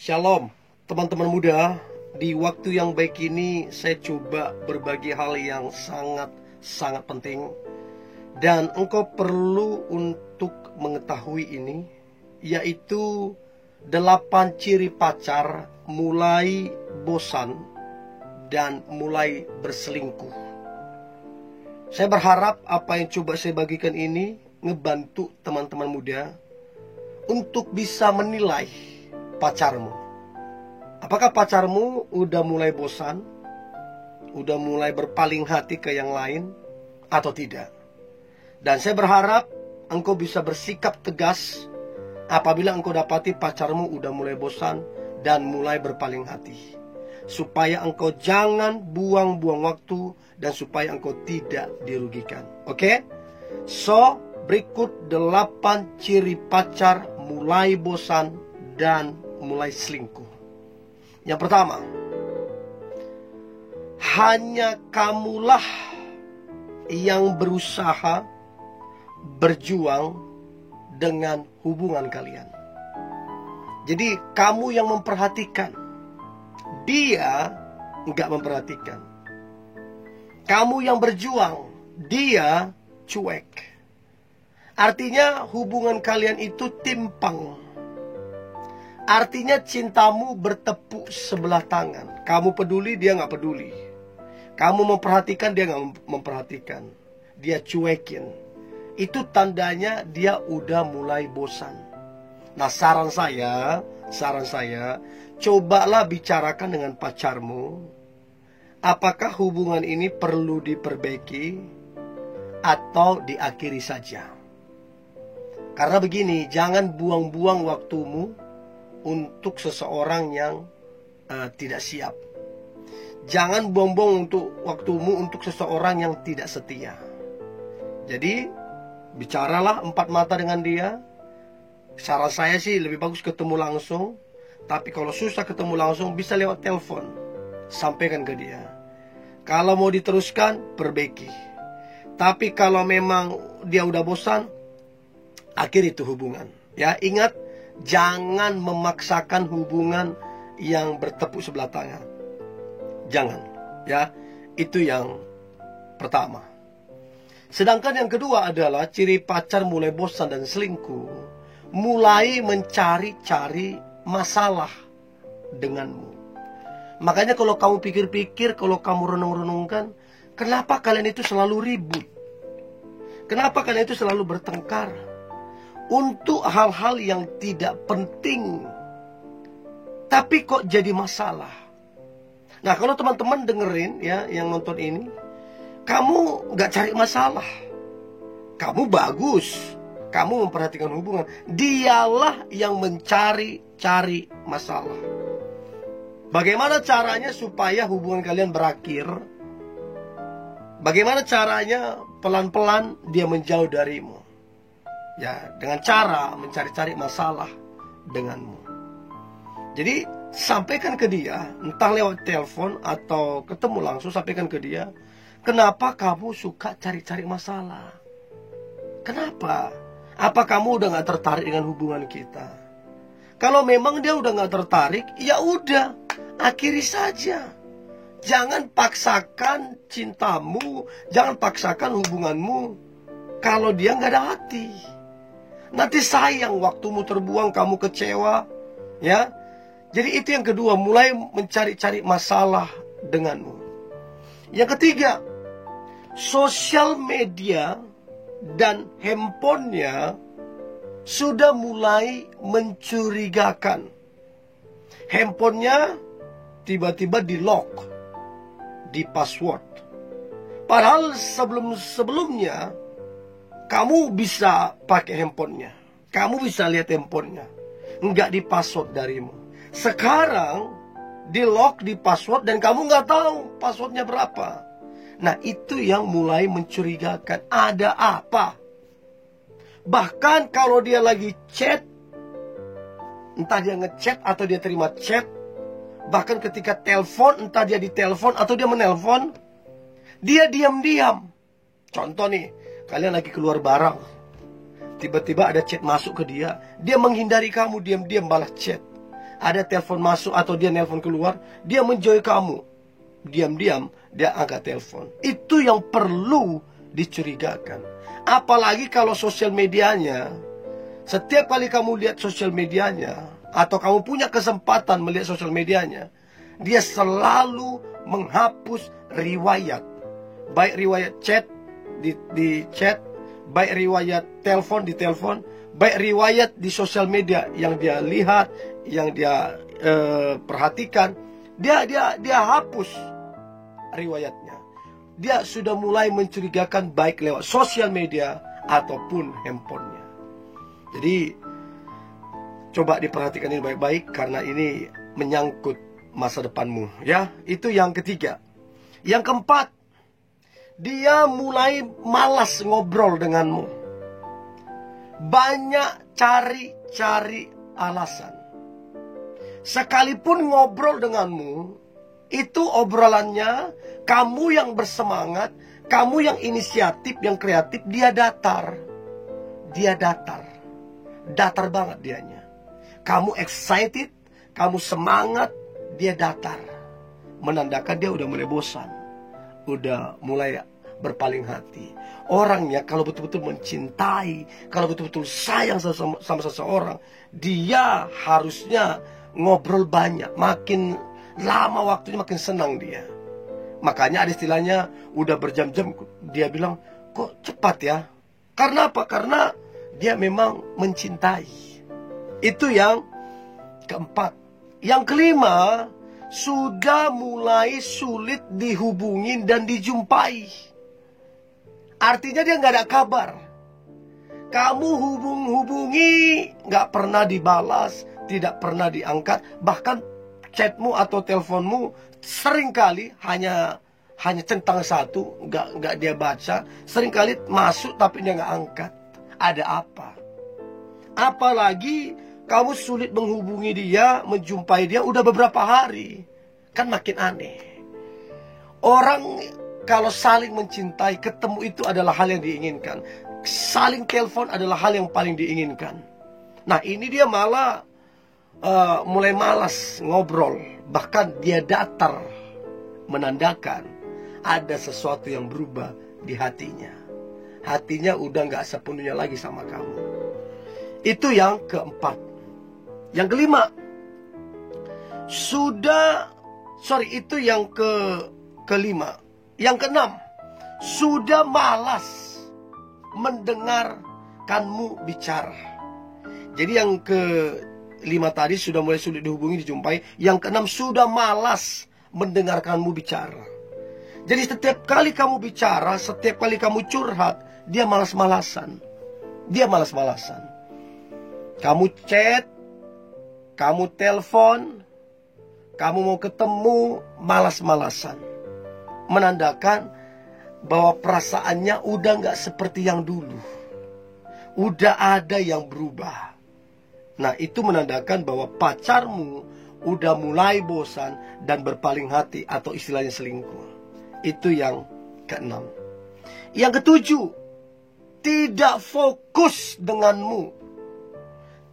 Shalom, teman-teman muda. Di waktu yang baik ini saya coba berbagi hal yang sangat penting. Dan engkau perlu untuk mengetahui ini, yaitu 8 ciri pacar mulai bosan dan mulai berselingkuh. Saya berharap apa yang coba saya bagikan ini ngebantu teman-teman muda untuk bisa menilai pacarmu. Apakah pacarmu udah mulai bosan, udah mulai berpaling hati ke yang lain, atau tidak? Dan saya berharap engkau bisa bersikap tegas apabila engkau dapati pacarmu udah mulai bosan dan mulai berpaling hati, supaya engkau jangan buang-buang waktu dan supaya engkau tidak dirugikan. Oke? So, berikut 8 ciri pacar mulai bosan dan mulai selingkuh. Yang pertama, hanya kamulah yang berusaha berjuang dengan hubungan kalian. Jadi kamu yang memperhatikan, dia nggak memperhatikan. Kamu yang berjuang, dia cuek. Artinya hubungan kalian itu timpang. Artinya cintamu bertepuk sebelah tangan. Kamu peduli, dia nggak peduli. Kamu memperhatikan, dia nggak memperhatikan. Dia cuekin. Itu tandanya dia udah mulai bosan. Nah, saran saya, cobalah bicarakan dengan pacarmu. Apakah hubungan ini perlu diperbaiki atau diakhiri saja? Karena begini, jangan buang-buang waktumu untuk seseorang yang tidak siap. Jangan buang-buang waktumu untuk seseorang yang tidak setia. Jadi, bicaralah 4 mata dengan dia. Saran saya sih lebih bagus ketemu langsung. Tapi kalau susah ketemu langsung, bisa lewat telepon. Sampaikan ke dia. Kalau mau diteruskan, perbaiki. Tapi kalau memang dia udah bosan, akhiri itu hubungan. Ya, ingat, jangan memaksakan hubungan yang bertepuk sebelah tangan. Jangan, ya. Itu yang pertama. Sedangkan yang kedua adalah ciri pacar mulai bosan dan selingkuh, mulai mencari-cari masalah denganmu. Makanya kalau kamu pikir-pikir, kalau kamu renung-renungkan, kenapa kalian itu selalu ribut? Kenapa kalian itu selalu bertengkar? Untuk hal-hal yang tidak penting, tapi kok jadi masalah. Nah, kalau teman-teman dengerin ya, yang nonton ini, kamu gak cari masalah. Kamu bagus, kamu memperhatikan hubungan. Dialah yang mencari-cari masalah. Bagaimana caranya supaya hubungan kalian berakhir? Bagaimana caranya pelan-pelan dia menjauh darimu? Ya, dengan cara mencari-cari masalah denganmu. Jadi, sampaikan ke dia, entah lewat telepon atau ketemu langsung, sampaikan ke dia, kenapa kamu suka cari-cari masalah? Kenapa? Apa kamu udah gak tertarik dengan hubungan kita? Kalau memang dia udah gak tertarik, ya udah, akhiri saja. Jangan paksakan cintamu, jangan paksakan hubunganmu kalau dia gak ada hati. Nanti sayang waktumu terbuang, kamu kecewa, ya. Jadi itu yang kedua, mulai mencari-cari masalah denganmu. Yang ketiga, sosial media dan handphonenya sudah mulai mencurigakan. Handphonenya tiba-tiba di-lock, di-password. Padahal sebelumnya kamu bisa pakai handphonenya, kamu bisa lihat handphonenya, nggak di-password darimu. Sekarang di-lock, di-password, dan kamu nggak tahu passwordnya berapa. Nah, itu yang mulai mencurigakan. Ada apa? Bahkan kalau dia lagi chat, entah dia ngechat atau dia terima chat, bahkan ketika telepon, entah dia ditelepon atau dia menelpon, dia diam-diam. Contoh nih, kalian lagi keluar bareng, tiba-tiba ada chat masuk ke dia, dia menghindari kamu, diam-diam balas chat. ada telepon masuk atau dia nelpon keluar, dia menjauhi kamu. Diam-diam dia angkat telepon. Itu yang perlu dicurigakan. Apalagi kalau sosial medianya, setiap kali kamu lihat sosial medianya, atau kamu punya kesempatan melihat sosial medianya, dia selalu menghapus riwayat. Baik riwayat chat di chat, baik riwayat telepon di telepon, baik riwayat di sosial media yang dia lihat, yang dia perhatikan, dia hapus riwayatnya. Dia sudah mulai mencurigakan baik lewat sosial media ataupun handphonenya. Jadi coba diperhatikan ini baik-baik, karena ini menyangkut masa depanmu, ya. Itu yang ketiga. Yang keempat, dia mulai malas ngobrol denganmu. Banyak cari-cari alasan. Sekalipun ngobrol denganmu, itu obrolannya kamu yang bersemangat, kamu yang inisiatif, yang kreatif, dia datar. Dia datar. Datar banget dianya. Kamu excited, kamu semangat, dia datar. Menandakan dia udah mulai bosan, udah mulai berpaling hati. Orangnya kalau betul-betul mencintai, kalau betul-betul sayang sama seseorang, dia harusnya ngobrol banyak. Makin lama waktunya makin senang dia. Makanya ada istilahnya, udah berjam-jam dia bilang, kok cepat ya? Karena apa? Karena dia memang mencintai. Itu yang keempat. Yang kelima, sudah mulai sulit dihubungin dan dijumpai. Artinya dia nggak ada kabar. Kamu hubungi, nggak pernah dibalas, tidak pernah diangkat. Bahkan chatmu atau teleponmu seringkali hanya centang satu, nggak dia baca. Seringkali masuk tapi dia nggak angkat. Ada apa? Apalagi kamu sulit menghubungi dia, menjumpai dia udah beberapa hari. Kan makin aneh. Orang kalau saling mencintai, ketemu itu adalah hal yang diinginkan. Saling telepon adalah hal yang paling diinginkan. Nah, ini dia malah mulai malas ngobrol. Bahkan dia datar, menandakan ada sesuatu yang berubah di hatinya. Hatinya udah gak sepenuhnya lagi sama kamu. Itu yang keempat. Yang kelima, itu yang kelima. Yang keenam, sudah malas mendengarkanmu bicara. Jadi yang kelima tadi sudah mulai sulit dihubungi, dijumpai. Yang keenam, sudah malas mendengarkanmu bicara. Jadi setiap kali kamu bicara, setiap kali kamu curhat, dia malas-malasan. Dia malas-malasan. Kamu chat, kamu telepon, kamu mau ketemu, malas-malasan. Menandakan bahwa perasaannya udah gak seperti yang dulu. Udah ada yang berubah. Nah, itu menandakan bahwa pacarmu udah mulai bosan dan berpaling hati, atau istilahnya selingkuh. Itu yang keenam. Yang ketujuh, tidak fokus denganmu.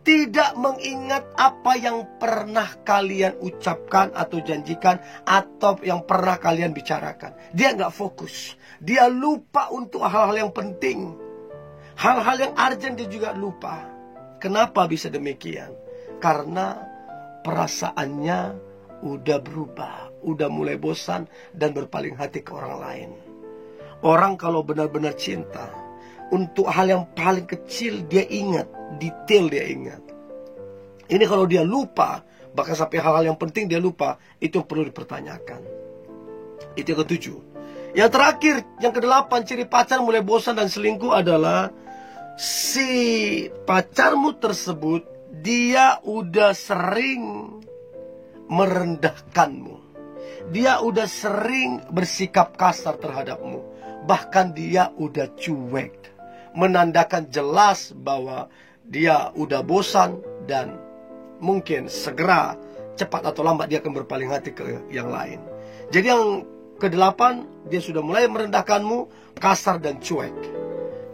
Tidak mengingat apa yang pernah kalian ucapkan atau janjikan, atau yang pernah kalian bicarakan. Dia nggak fokus. Dia lupa untuk hal-hal yang penting. Hal-hal yang urgent dia juga lupa. Kenapa bisa demikian? Karena perasaannya udah berubah. Udah mulai bosan dan berpaling hati ke orang lain. Orang kalau benar-benar cinta, untuk hal yang paling kecil dia ingat, detail dia ingat. Ini kalau dia lupa, bahkan sampai hal-hal yang penting dia lupa, itu perlu dipertanyakan. Itu yang ketujuh. Yang terakhir, yang kedelapan, ciri pacar mulai bosan dan selingkuh adalah si pacarmu tersebut, dia udah sering merendahkanmu. Dia udah sering bersikap kasar terhadapmu. Bahkan dia udah cuek. Menandakan jelas bahwa dia udah bosan dan mungkin segera, cepat atau lambat dia akan berpaling hati ke yang lain. Jadi yang kedelapan, dia sudah mulai merendahkanmu, kasar dan cuek.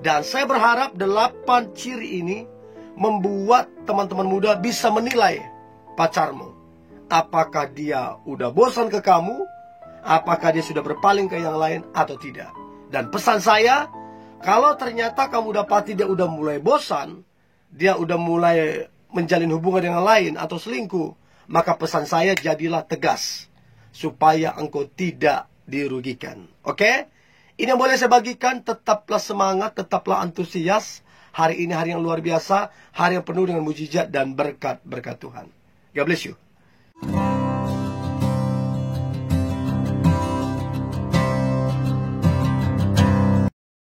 Dan saya berharap 8 ciri ini membuat teman-teman muda bisa menilai pacarmu. Apakah dia udah bosan ke kamu? Apakah dia sudah berpaling ke yang lain atau tidak? Dan pesan saya, kalau ternyata kamu dapati dia udah mulai bosan, dia udah mulai menjalin hubungan dengan lain atau selingkuh, maka pesan saya, jadilah tegas supaya engkau tidak dirugikan. Oke? Ini yang boleh saya bagikan. Tetaplah semangat, tetaplah antusias. Hari ini hari yang luar biasa, hari yang penuh dengan mujizat dan berkat-berkat Tuhan. God bless you.